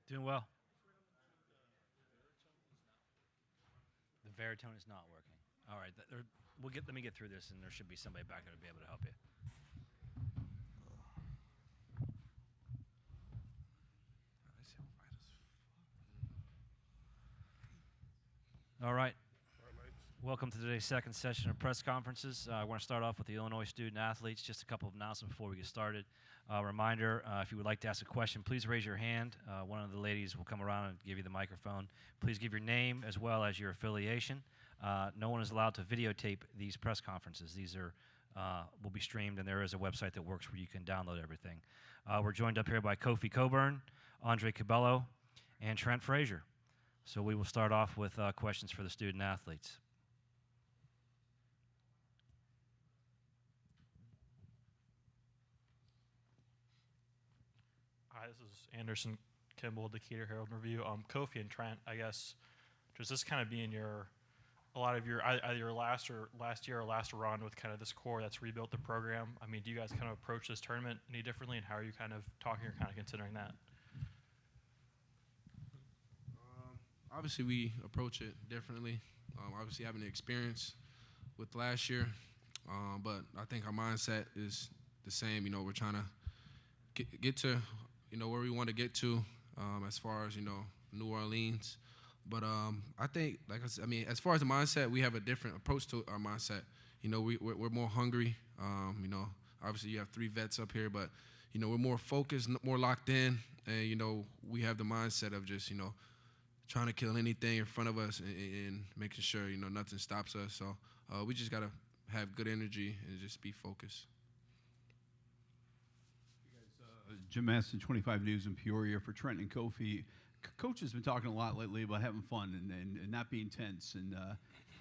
Doing well. The Veritone is not working. All right, let me get through this, and there should be somebody back there to be able to help you. All right. Welcome to today's second session of press conferences. I want to start off with the Illinois student athletes. Just a couple of announcements before we get started. Reminder, if you would like to ask a question, please raise your hand. One of the ladies will come around and give you the microphone. Please give your name as well as your affiliation. No one is allowed to videotape these press conferences. These will be streamed, and there is a website that works where you can download everything. We're joined up here by Kofi Cockburn, Curbelo, and Trent Frazier. So we will start off with questions for the student athletes. Hi, this is Anderson Kimball, Decatur Herald Review. Kofi and Trent, I guess, does this kind of be in a lot of your either your last year or last run with kind of this core that's rebuilt the program? I mean, do you guys kind of approach this tournament any differently, and how are you kind of talking or kind of considering that? Obviously, we approach it differently. Obviously, having the experience with last year, but I think our mindset is the same. You know, we're trying to get to, where we want to get to as far as, New Orleans. But I think, like I said, as far as the mindset, we have a different approach to our mindset. We're more hungry. Obviously, you have 3 vets up here, but, we're more focused, more locked in, and, we have the mindset of just, trying to kill anything in front of us and making sure, nothing stops us. So we just got to have good energy and just be focused. Jim Maston, 25 News in Peoria for Trent and Kofi. Coach has been talking a lot lately about having fun and not being tense. And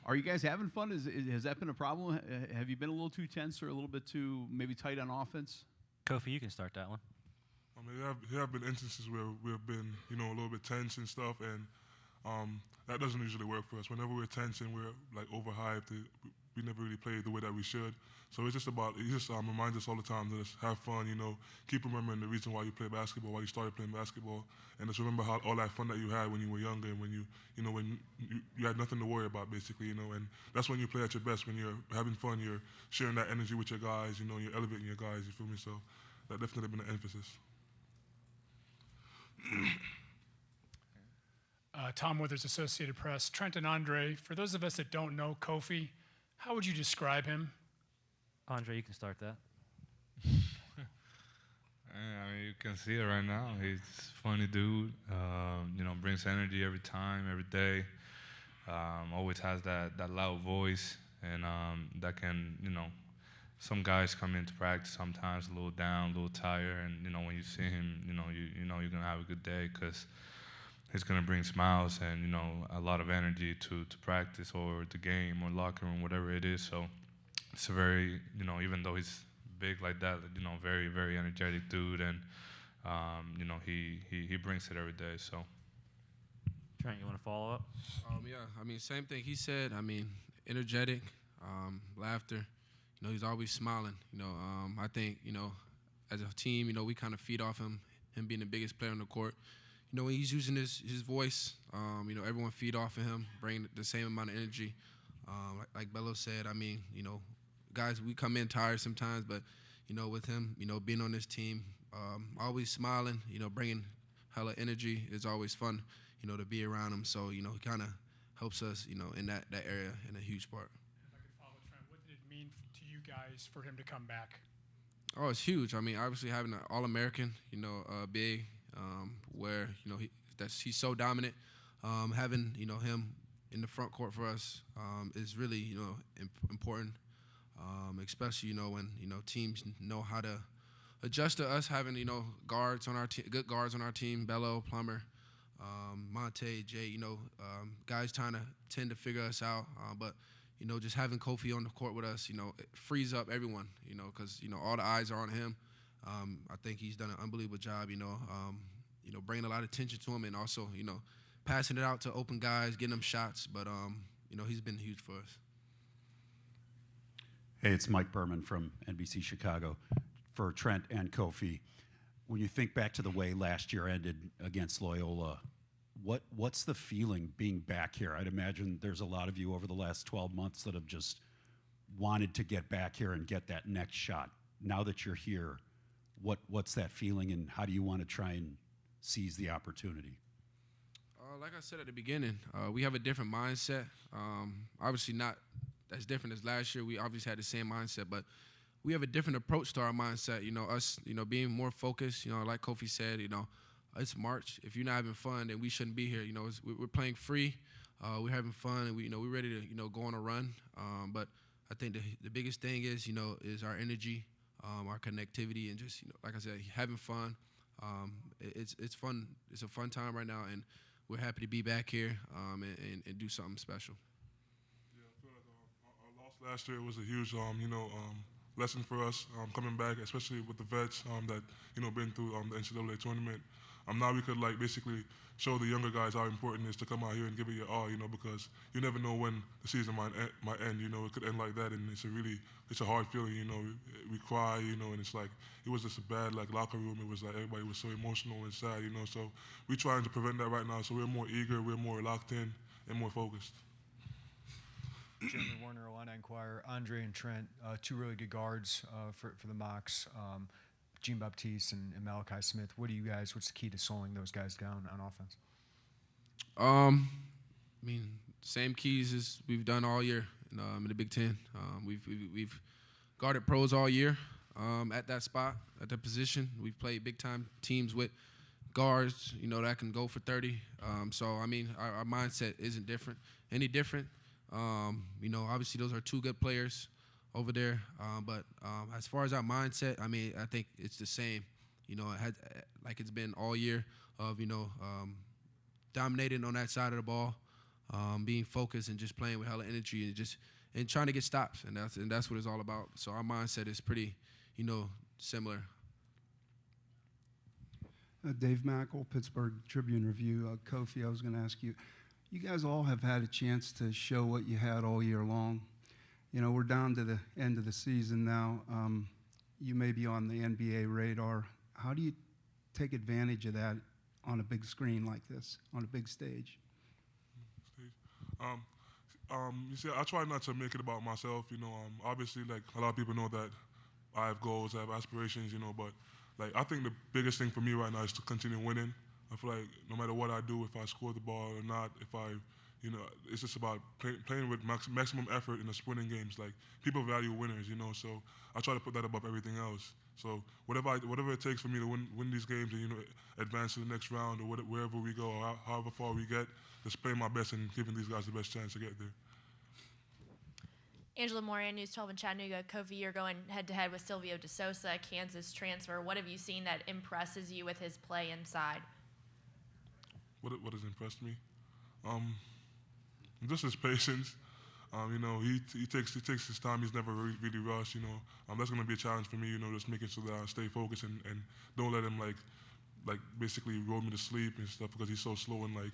are you guys having fun? Has that been a problem? Have you been a little too tense or a little bit too maybe tight on offense? Kofi, you can start that one. I mean, there have been instances where we've been, a little bit tense and stuff, and that doesn't usually work for us. Whenever we're tense and we're like overhyped, we never really play the way that we should. So it just reminds us all the time to just have fun, keep remembering the reason why you play basketball, why you started playing basketball, and just remember all that fun that you had when you were younger and when you had nothing to worry about, basically, and that's when you play at your best, when you're having fun, you're sharing that energy with your guys, you're elevating your guys, you feel me? So that definitely been an emphasis. Tom Withers, Associated Press. Trent and Andre, for those of us that don't know Kofi, how would you describe him? Andre, you can start that. You can see it right now. He's a funny dude. Brings energy every time, every day. Always has that loud voice, and that can, some guys come into practice sometimes a little down, a little tired, and when you see him, you're gonna have a good day because he's gonna bring smiles and a lot of energy to practice or the game or locker room, whatever it is. So it's a very, even though he's big like that, very, very energetic dude, and he brings it every day. So Trent, you want to follow up? Yeah, same thing he said. Energetic, laughter. He's always smiling. I think, as a team, we kind of feed off him being the biggest player on the court. When he's using his voice, everyone feed off of him, bring the same amount of energy. Like Bello said, guys, we come in tired sometimes, but, with him, being on this team, always smiling, bringing hella energy is always fun, to be around him. So, he kind of helps us, in that area in a huge part. If I could follow Trent, what did it mean to you guys for him to come back? Oh, it's huge. Obviously having an All-American, big, where, he's so dominant. Having, him in the front court for us is really, important, especially, when, teams know how to adjust to us having, guards on our good guards on our team, Bello, Plummer, Monte, Jay, guys tend to figure us out. But, just having Kofi on the court with us, it frees up everyone, because, all the eyes are on him. I think he's done an unbelievable job, bringing a lot of attention to him and also, passing it out to open guys, getting them shots. But, he's been huge for us. Hey, it's Mike Berman from NBC Chicago for Trent and Kofi. when you think back to the way last year ended against Loyola, what's the feeling being back here? I'd imagine there's a lot of you over the last 12 months that have just wanted to get back here and get that next shot. Now that you're here, what's that feeling, and how do you want to try and seize the opportunity? Like I said at the beginning, we have a different mindset. Obviously not as different as last year. We obviously had the same mindset, but we have a different approach to our mindset. You know, us, you know, being more focused. You know, like Kofi said, you know, it's March. If you're not having fun, then we shouldn't be here. You know, we're playing free. We're having fun, and we're ready to, you know, go on a run. But I think the biggest thing is, you know, is our energy, our connectivity, and just, you know, like I said, having fun. It's fun. It's a fun time right now, and we're happy to be back here and do something special. Yeah, I feel like our loss last year was a huge, lesson for us coming back, especially with the vets that, you know, been through the NCAA tournament. Now we could, like, basically show the younger guys how important it is to come out here and give it your all, you know, because you never know when the season might end. You know, it could end like that, and it's a hard feeling. You know, we cry, you know, and it's like it was just a bad, like, locker room. It was like everybody was so emotional and sad, you know. So we're trying to prevent that right now. So we're more eager, we're more locked in, and more focused. Jeremy Warner, Illini Inquirer, Andre and Trent, two really good guards for the Mocs. Gene Baptiste and Malachi Smith. What's the key to slowing those guys down on offense? I mean, same keys as we've done all year in the Big Ten. We've guarded pros all year at that spot, at that position. We've played big-time teams with guards, you know, that can go for 30. So, I mean, our mindset isn't any different. You know, obviously those are two good players over there. But as far as our mindset, I mean, I think it's the same. You know, like it's been all year of, you know, dominating on that side of the ball, being focused and just playing with hella energy and trying to get stops. And that's what it's all about. So our mindset is pretty, you know, similar. Dave Mackel, Pittsburgh Tribune Review. Kofi, I was going to ask you, you guys all have had a chance to show what you had all year long. You know, we're down to the end of the season now. You may be on the NBA radar. How do you take advantage of that on a big screen like this, on a big stage? You see, I try not to make it about myself. You know, obviously, like, a lot of people know that I have goals, I have aspirations, you know, but, like, I think the biggest thing for me right now is to continue winning. I feel like no matter what I do, if I score the ball or not, if I, you know, it's just about playing with maximum effort in the winning games. Like, people value winners, you know, so I try to put that above everything else. So whatever it takes for me to win these games and, you know, advance to the next round or wherever we go, or however far we get, just playing my best and giving these guys the best chance to get there. Angela Moran, News 12 in Chattanooga. Kofi, you're going head-to-head with Silvio De Sousa, Kansas transfer. What have you seen that impresses you with his play inside? What has impressed me? Just his patience. You know, he takes his time. He's never really rushed. You know, that's going to be a challenge for me. You know, just making sure that I stay focused and don't let him like basically roll me to sleep and stuff, because he's so slow, and like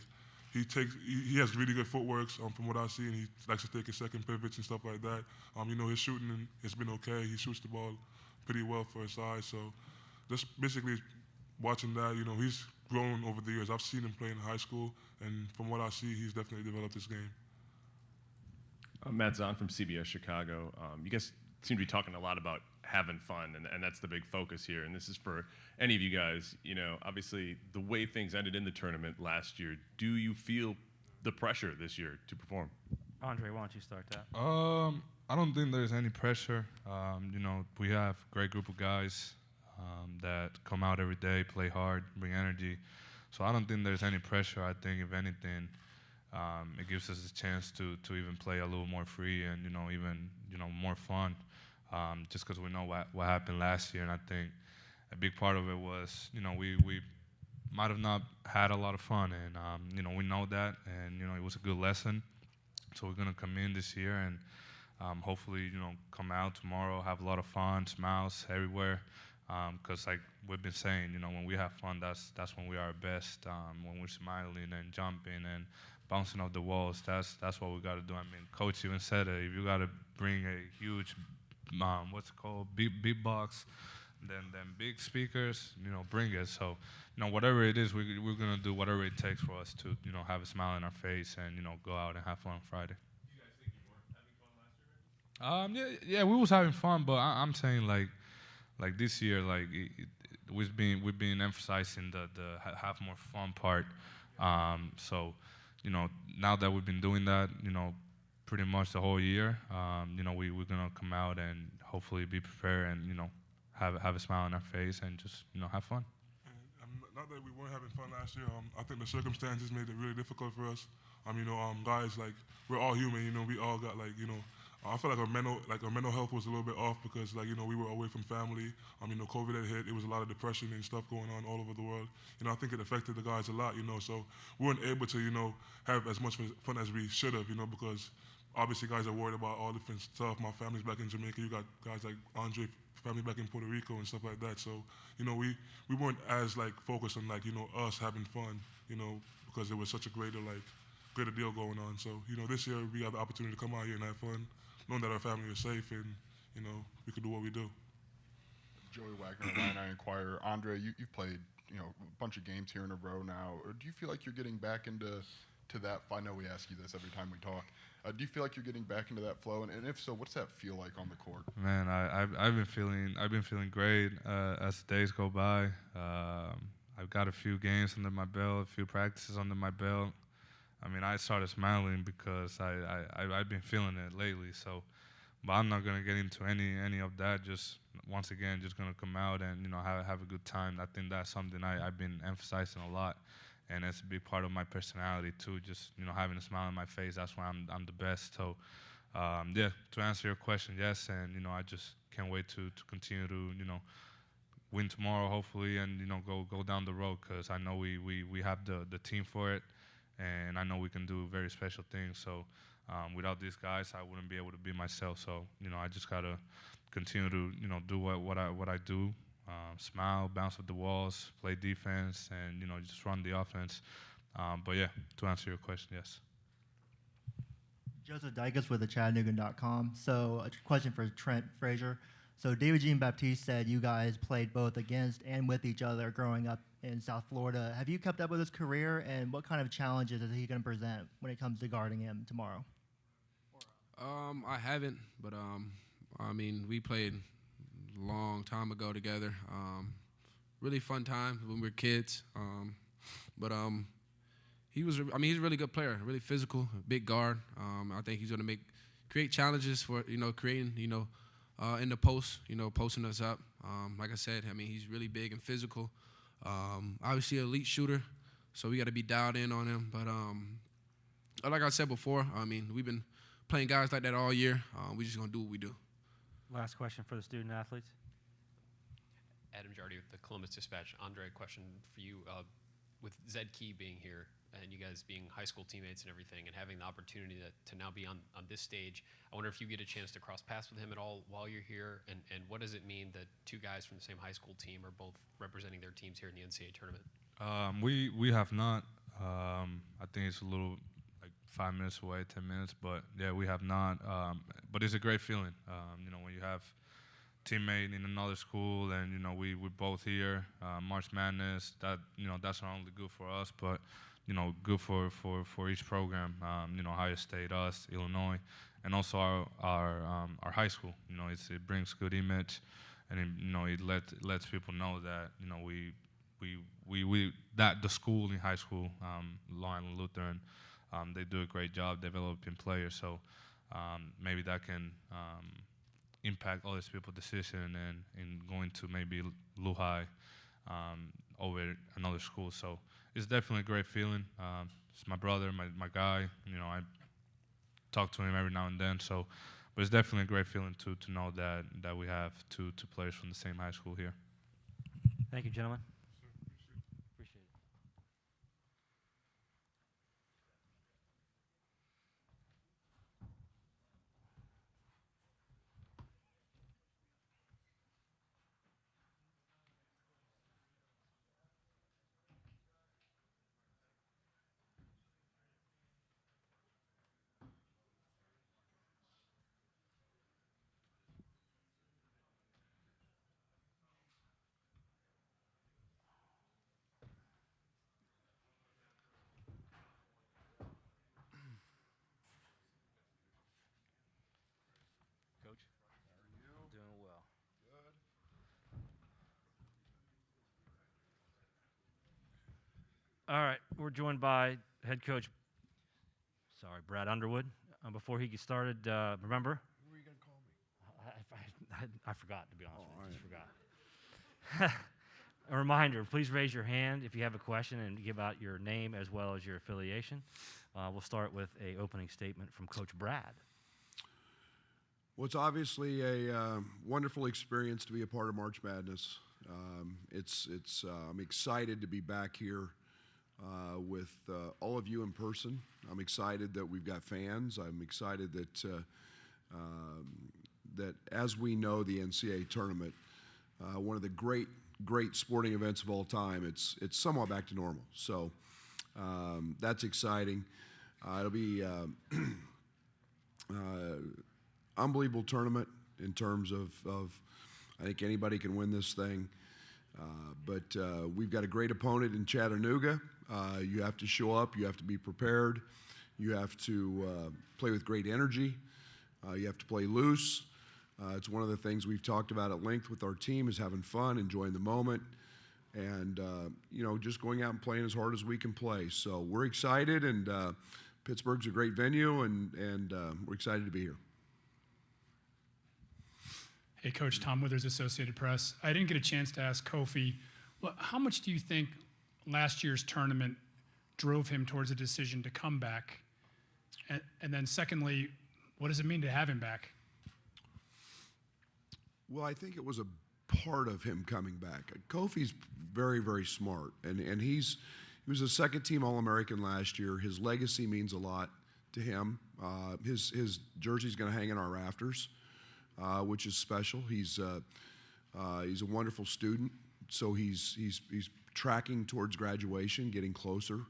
he has really good footwork from what I see, and he likes to take his second pivots and stuff like that. You know, his shooting has been okay. He shoots the ball pretty well for his size. So just basically watching that, you know, he's grown over the years. I've seen him play in high school, and from what I see, he's definitely developed his game. I'm Matt Zahn from CBS Chicago. You guys seem to be talking a lot about having fun, and that's the big focus here. And this is for any of you guys. You know, obviously, the way things ended in the tournament last year, do you feel the pressure this year to perform? Andre, why don't you start that? I don't think there's any pressure. You know, we have a great group of guys that come out every day, play hard, bring energy. So I don't think there's any pressure. I think, if anything, it gives us a chance to even play a little more free and, you know, even, you know, more fun, just because we know what happened last year. And I think a big part of it was, you know, we might have not had a lot of fun, and, you know, we know that, and, you know, it was a good lesson. So we're going to come in this year and hopefully, you know, come out tomorrow, have a lot of fun, smiles everywhere. Because like we've been saying, you know, when we have fun, that's when we are best. When we're smiling and jumping and bouncing off the walls, that's what we got to do. I mean, Coach even said it. If you got to bring a huge, what's it called, beatbox, than big speakers, bring it. So, whatever it is, we're gonna do whatever it takes for us to, have a smile on our face and, go out and have fun on Friday. You guys think you weren't having fun last year? Yeah, we was having fun, but I'm saying like this year, like we've been emphasizing the have more fun part. So, now that we've been doing that, pretty much the whole year, we're gonna come out and hopefully be prepared and have a smile on our face and just have fun. Not that we weren't having fun last year. I think the circumstances made it really difficult for us. Guys, like we're all human. We all got I feel like our mental health was a little bit off because we were away from family. COVID had hit. It was a lot of depression and stuff going on all over the world. I think it affected the guys a lot. So we weren't able to have as much fun as we should have. Because obviously guys are worried about all different stuff. My family's back in Jamaica. You got guys like Andre, family back in Puerto Rico and stuff like that. So we weren't as focused on us having fun. Because there was such a greater deal going on. So this year we got the opportunity to come out here and have fun, knowing that our family is safe and we could do what we do. Joey Wagner, Illini Inquirer. Andre, you've played a bunch of games here in a row now. Do you feel like you're getting back into that? I know we ask you this every time we talk. Do you feel like you're getting back into that flow? And if so, what's that feel like on the court? Man, I've been feeling great as the days go by. I've got a few games under my belt, a few practices under my belt. I started smiling because I've been feeling it lately. So, but I'm not gonna get into any of that. Just once again, just gonna come out and have a good time. I think that's something I've been emphasizing a lot, and it's a big part of my personality too. Just having a smile on my face. That's why I'm the best. So, yeah. To answer your question, yes, and I just can't wait to continue to win tomorrow, hopefully, and go down the road because I know we have the team for it. And I know we can do very special things. So without these guys, I wouldn't be able to be myself. So I just gotta continue to do what I do, smile, bounce off the walls, play defense, and just run the offense. But yeah, to answer your question, yes. Joseph Dicus with the Chattanooga.com. So a question for Trent Frazier. So David Jean Baptiste said you guys played both against and with each other growing up in South Florida. Have you kept up with his career, and what kind of challenges is he going to present when it comes to guarding him tomorrow? I haven't, but we played a long time ago together. Really fun time when we were kids. He's a really good player, really physical, big guard. I think he's going to create challenges for creating in the post, posting us up. Like I said, he's really big and physical. Obviously, an elite shooter, so we got to be dialed in on him. But like I said before, we've been playing guys like that all year. We're just going to do what we do. Last question for the student athletes. Adam Jardy with the Columbus Dispatch. Andre, question for you. With Zed Key being here and you guys being high school teammates and everything and having the opportunity to now be on this stage, I wonder if you get a chance to cross paths with him at all while you're here, and what does it mean that two guys from the same high school team are both representing their teams here in the NCAA tournament? We have not. I think it's a little 5 minutes away, 10 minutes, but yeah, we have not. But it's a great feeling, when you have teammate in another school and we're both here. March Madness, that's not only good for us, but good for each program. Ohio State, us, Illinois, and also our high school. It brings good image, and it lets people know that we that the school in high school, Long Island Lutheran, they do a great job developing players. So maybe that can impact other people's decision and in going to maybe Lehigh over another school. So it's definitely a great feeling. It's my brother, my guy. I talk to him every now and then. So, but it's definitely a great feeling to know that we have two players from the same high school here. Thank you, gentlemen. All right, we're joined by head coach, Brad Underwood. Before he gets started, remember? Who were you going to call me? I forgot, to be honest with you. Just forgot. A reminder, please raise your hand if you have a question and give out your name as well as your affiliation. We'll start with an opening statement from Coach Brad. Well, it's obviously a wonderful experience to be a part of March Madness. I'm excited to be back here with all of you in person. I'm excited that we've got fans. I'm excited that that as we know the NCAA tournament, one of the great sporting events of all time, it's somewhat back to normal. So that's exciting. It'll be unbelievable tournament in terms of I think anybody can win this thing. But we've got a great opponent in Chattanooga. You have to show up. You have to be prepared. You have to play with great energy. You have to play loose. It's one of the things we've talked about at length with our team is having fun, enjoying the moment, and just going out and playing as hard as we can play. So we're excited, and Pittsburgh's a great venue, and we're excited to be here. Hey, Coach, Tom Withers, Associated Press. I didn't get a chance to ask Kofi, how much do you think last year's tournament drove him towards a decision to come back? And then secondly, what does it mean to have him back? Well, I think it was a part of him coming back. Kofi's very, very smart, and he was a second-team All-American last year. His legacy means a lot to him. His jersey's going to hang in our rafters, which is special. He's a wonderful student, so he's tracking towards graduation, getting closer.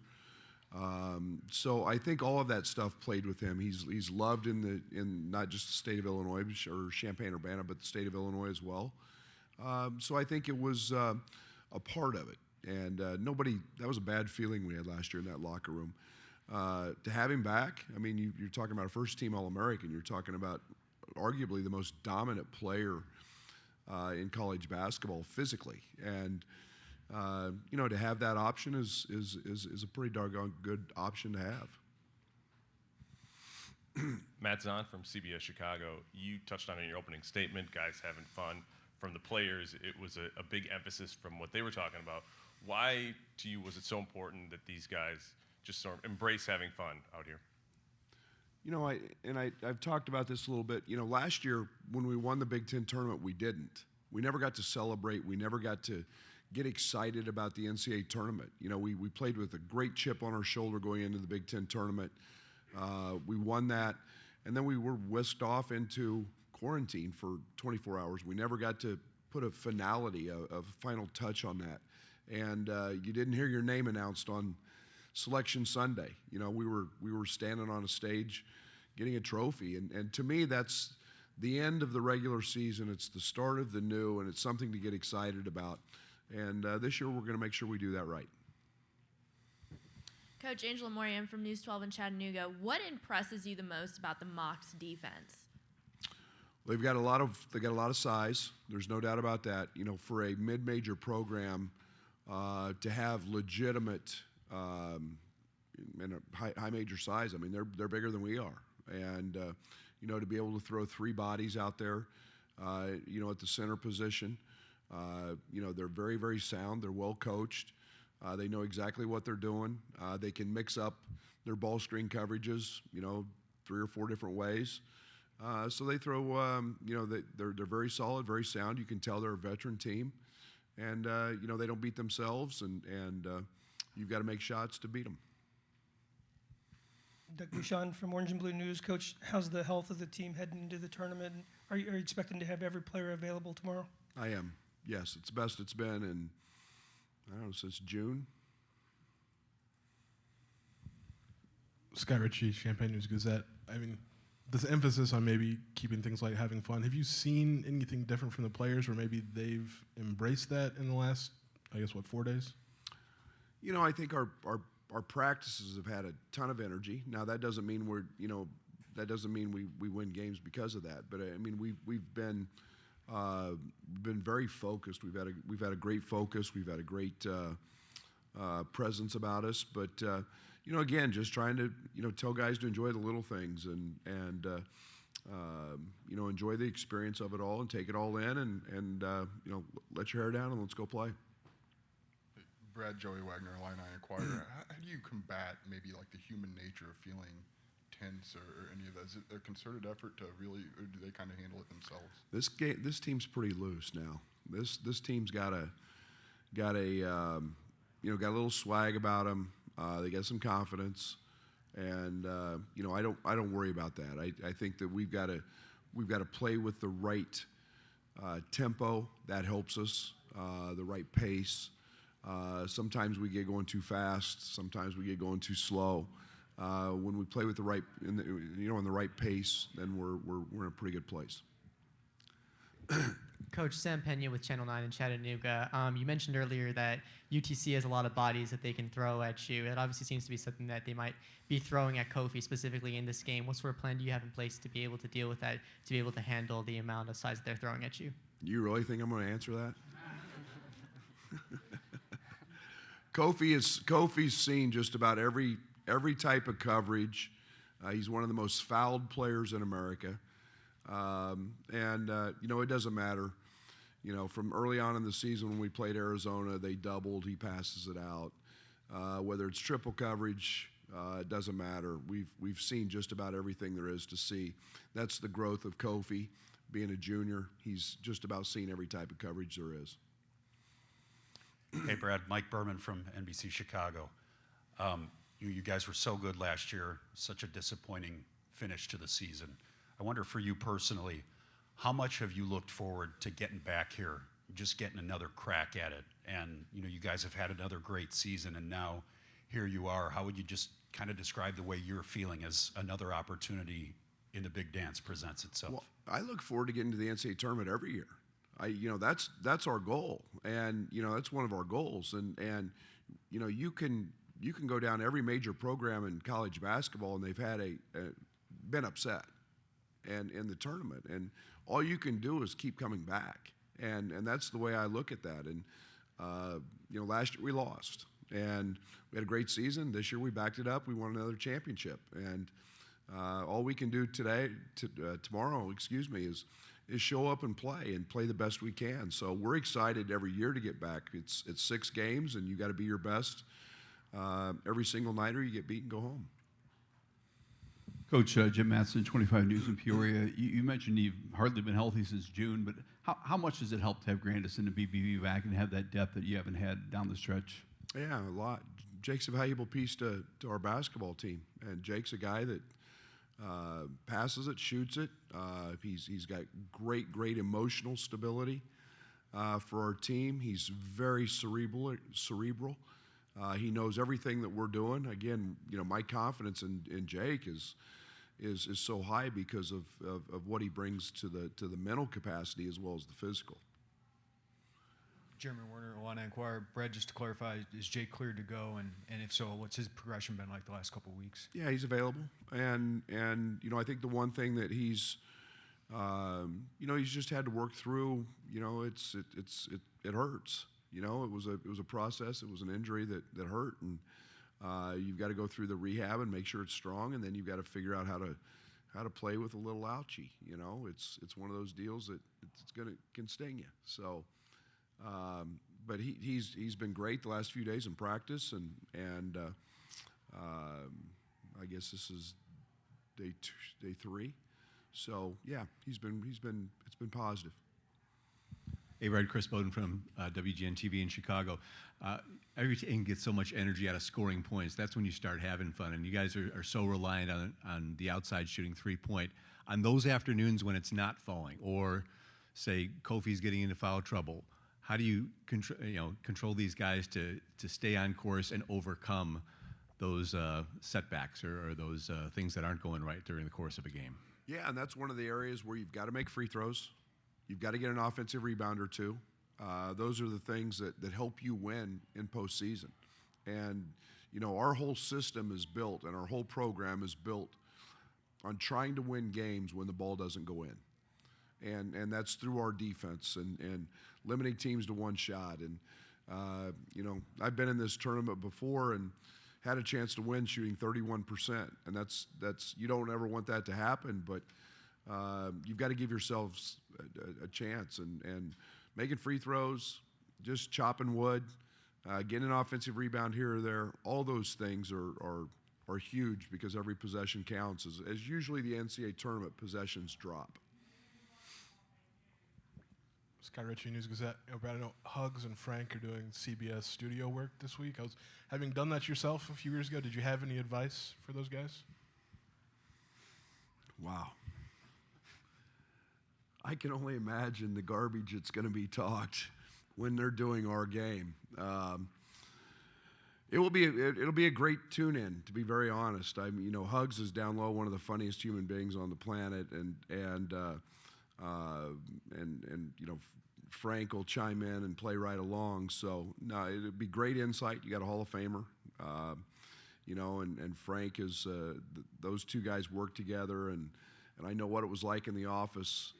So I think all of that stuff played with him. He's loved in not just the state of Illinois or Champaign-Urbana, but the state of Illinois as well. So I think it was a part of it. And that was a bad feeling we had last year in that locker room. To have him back, I mean, you're talking about a first-team All-American. You're talking about arguably the most dominant player in college basketball physically. And to have that option is a pretty doggone good option to have. Matt Zahn from CBS Chicago. You touched on it in your opening statement, guys having fun. From the players, it was a big emphasis from what they were talking about. Why, to you, was it so important that these guys just sort of embrace having fun out here? I've talked about this a little bit. Last year when we won the Big Ten tournament, we didn't. We never got to celebrate. We never got to get excited about the NCAA tournament. We played with a great chip on our shoulder going into the Big Ten tournament. We won that, and then we were whisked off into quarantine for 24 hours. We never got to put a finality, a final touch on that. And you didn't hear your name announced on Selection Sunday. We were standing on a stage getting a trophy. And to me, that's the end of the regular season. It's the start of the new, and it's something to get excited about. And this year, we're going to make sure we do that right. Coach Angela Moriam from News 12 in Chattanooga. What impresses you the most about the Mocs defense? They've got a lot of size. There's no doubt about that. For a mid-major program to have legitimate and a high major size, I mean, they're bigger than we are. And to be able to throw three bodies out there, at the center position. They're very, very sound. They're well coached. They know exactly what they're doing. They can mix up their ball screen coverages, 3 or 4 different ways. So they throw, they're very solid, very sound. You can tell they're a veteran team. And, they don't beat themselves, and you've got to make shots to beat them. Doug Bouchon from Orange and Blue News. Coach, how's the health of the team heading into the tournament? Are you expecting to have every player available tomorrow? I am. Yes, it's the best it's been in, I don't know, since June. Scott Ritchie, Champaign News Gazette. I mean, this emphasis on maybe keeping things like having fun, have you seen anything different from the players where maybe they've embraced that in the last, 4 days? I think our practices have had a ton of energy. Now, that doesn't mean we win games because of that. But I mean, we've been very focused. We've had a great focus. We've had a great presence about us. But again, just trying to tell guys to enjoy the little things and enjoy the experience of it all and take it all in and let your hair down and let's go play. Brad, Joey Wagner, Illini Inquirer. How do you combat maybe like the human nature of feeling tense or any of that? Is it a concerted effort to really, or do they kind of handle it themselves? This team's pretty loose now. This team's got a little swag about them. They got some confidence, and I don't worry about that. I think that we've got to play with the right tempo that helps us, the right pace. Sometimes we get going too fast. Sometimes we get going too slow. When we play with the right, in the right pace, then we're in a pretty good place. Coach Sam Pena with Channel 9 in Chattanooga. You mentioned earlier that UTC has a lot of bodies that they can throw at you. It obviously seems to be something that they might be throwing at Kofi specifically in this game. What sort of plan do you have in place to be able to deal with that, to be able to handle the amount of size that they're throwing at you? You really think I'm going to answer that? Kofi's seen just about every type of coverage. He's one of the most fouled players in America. It doesn't matter. From early on in the season when we played Arizona, they doubled, he passes it out. Whether it's triple coverage, it doesn't matter. We've seen just about everything there is to see. That's the growth of Kofi. Being a junior, he's just about seen every type of coverage there is. Hey, Brad, Mike Berman from NBC Chicago. You guys were so good last year, such a disappointing finish to the season. I wonder for you personally, how much have you looked forward to getting back here, just getting another crack at it? And, you guys have had another great season, and now here you are. How would you just kind of describe the way you're feeling as another opportunity in the big dance presents itself? Well, I look forward to getting to the NCAA tournament every year. That's our goal, and that's one of our goals. And you can go down every major program in college basketball, and they've had been upset, and in the tournament, and all you can do is keep coming back, and that's the way I look at that. And last year we lost, and we had a great season. This year we backed it up. We won another championship, and all we can do tomorrow, is show up and play the best we can. So we're excited every year to get back. It's 6 games, and you got to be your best every single night, or you get beat and go home. Coach Jim Matheson, 25 News in Peoria. You mentioned you've hardly been healthy since June, but how much does it help to have Grandison and BBB back and have that depth that you haven't had down the stretch? Yeah, a lot. Jake's a valuable piece to our basketball team, and Jake's a guy that passes it, shoots it. He's got great emotional stability for our team. He's very cerebral. He knows everything that we're doing. Again, my confidence in Jake is so high because of what he brings to the mental capacity as well as the physical. Jeremy Werner, Illini Inquirer. Brad, just to clarify, is Jake cleared to go? And if so, what's his progression been like the last couple of weeks? Yeah, he's available. And I think the one thing that he's just had to work through, it hurts. It was a process. It was an injury that hurt, and you've got to go through the rehab and make sure it's strong, and then you've got to figure out how to play with a little ouchie. It's one of those deals that can sting you. So, but he's been great the last few days in practice, and I guess this is day 3. So yeah, it's been positive. Hey, Brad, Chris Bowden from WGN-TV in Chicago. Every team gets so much energy out of scoring points. That's when you start having fun, and you guys are so reliant on the outside shooting 3-point. On those afternoons when it's not falling, or say Kofi's getting into foul trouble, how do you control these guys to stay on course and overcome those setbacks or those things that aren't going right during the course of a game? Yeah, and that's one of the areas where you've got to make free throws. You've got to get an offensive rebound or two. Those are the things that help you win in postseason. And, our whole system is built and our whole program is built on trying to win games when the ball doesn't go in. And that's through our defense and limiting teams to one shot. And I've been in this tournament before and had a chance to win shooting 31%, and that's you don't ever want that to happen, but you've got to give yourselves a chance and making free throws, just chopping wood, getting an offensive rebound here or there. All those things are huge because every possession counts. As usually the NCAA tournament possessions drop. Scott Ritchie, News Gazette. Brad, I know Hugs and Frank are doing CBS studio work this week. Having done that yourself a few years ago, did you have any advice for those guys? Wow. I can only imagine the garbage that's going to be talked when they're doing our game. It'll be a great tune-in, to be very honest. Hugs is down low, one of the funniest human beings on the planet, and Frank will chime in and play right along. So no, it'll be great insight. You got a Hall of Famer, and Frank is those two guys work together, and I know what it was like in the office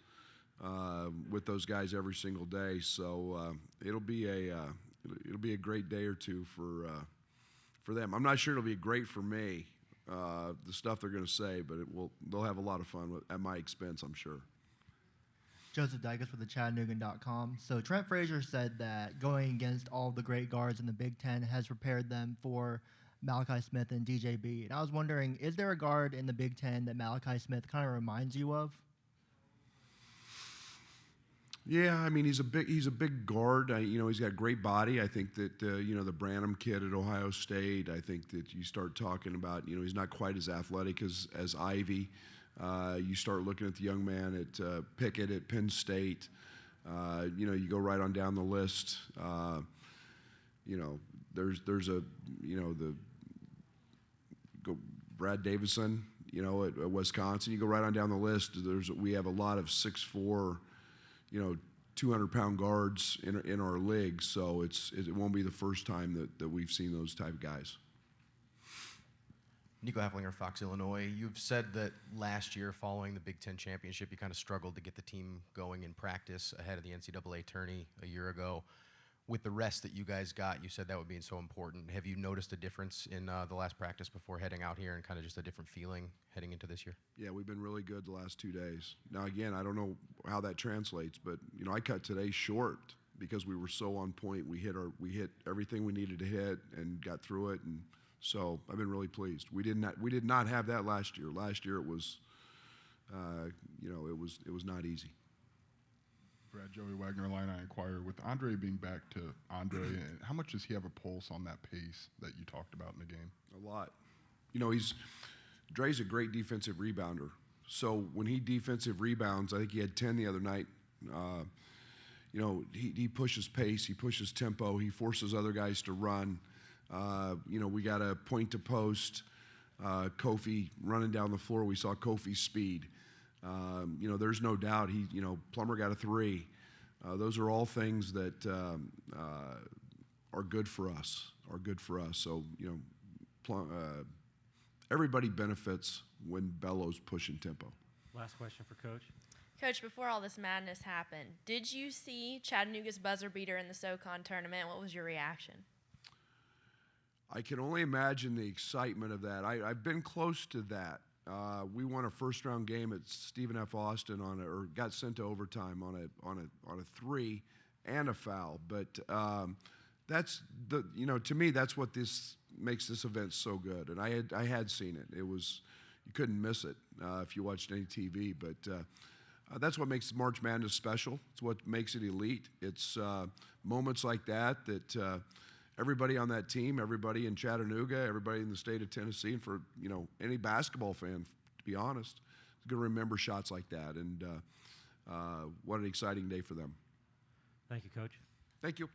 with those guys every single day. So it'll be a great day or two for them. I'm not sure it'll be great for me, the stuff they're going to say, but they'll have a lot of fun at my expense, I'm sure. Joseph Dykes with the Chattanooga.com. So Trent Frazier said that going against all the great guards in the Big Ten has prepared them for Malachi Smith and DJB. And I was wondering, is there a guard in the Big Ten that Malachi Smith kind of reminds you of? Yeah, I mean he's a big guard. He's got great body. I think that the Branham kid at Ohio State. I think that you start talking about he's not quite as athletic as Ivy. You start looking at the young man at Pickett at Penn State. You go right on down the list. There's Brad Davison. At Wisconsin. You go right on down the list. We have a lot of 6'4", 200-pound guards in our league. So it won't be the first time that we've seen those type of guys. Nico Hefflinger, Fox, Illinois. You've said that last year, following the Big Ten championship, you kind of struggled to get the team going in practice ahead of the NCAA tourney a year ago. With the rest that you guys got, you said that would be so important. Have you noticed a difference in the last practice before heading out here and kind of just a different feeling heading into this year? Yeah, we've been really good the last 2 days. Now, again, I don't know how that translates, but, I cut today short because we were so on point. We hit everything we needed to hit and got through it, and so I've been really pleased. We did not have that last year. Last year it was, it was not easy. Brad, Joey Wagner, Illini Inquirer. With Andre being back to Andre, how much does he have a pulse on that pace that you talked about in the game? A lot. Dre's a great defensive rebounder. So when he defensive rebounds, I think he had 10 the other night. He pushes pace, he pushes tempo, he forces other guys to run. We got a point to post. Kofi running down the floor. We saw Kofi's speed. There's no doubt Plummer got a 3. Those are all things that are good for us. So everybody benefits when Bello's pushing tempo. Last question for Coach. Coach, before all this madness happened, did you see Chattanooga's buzzer beater in the SoCon tournament? What was your reaction? I can only imagine the excitement of that. I've been close to that. We won a first-round game at Stephen F. Austin or got sent to overtime on a 3 and a foul. But that's to me that's what makes this event so good. And I had seen it. It was you couldn't miss it if you watched any TV. But that's what makes March Madness special. It's what makes it elite. It's moments like that. Everybody on that team, everybody in Chattanooga, everybody in the state of Tennessee, and for any basketball fan, to be honest, is going to remember shots like that. And what an exciting day for them. Thank you, Coach. Thank you.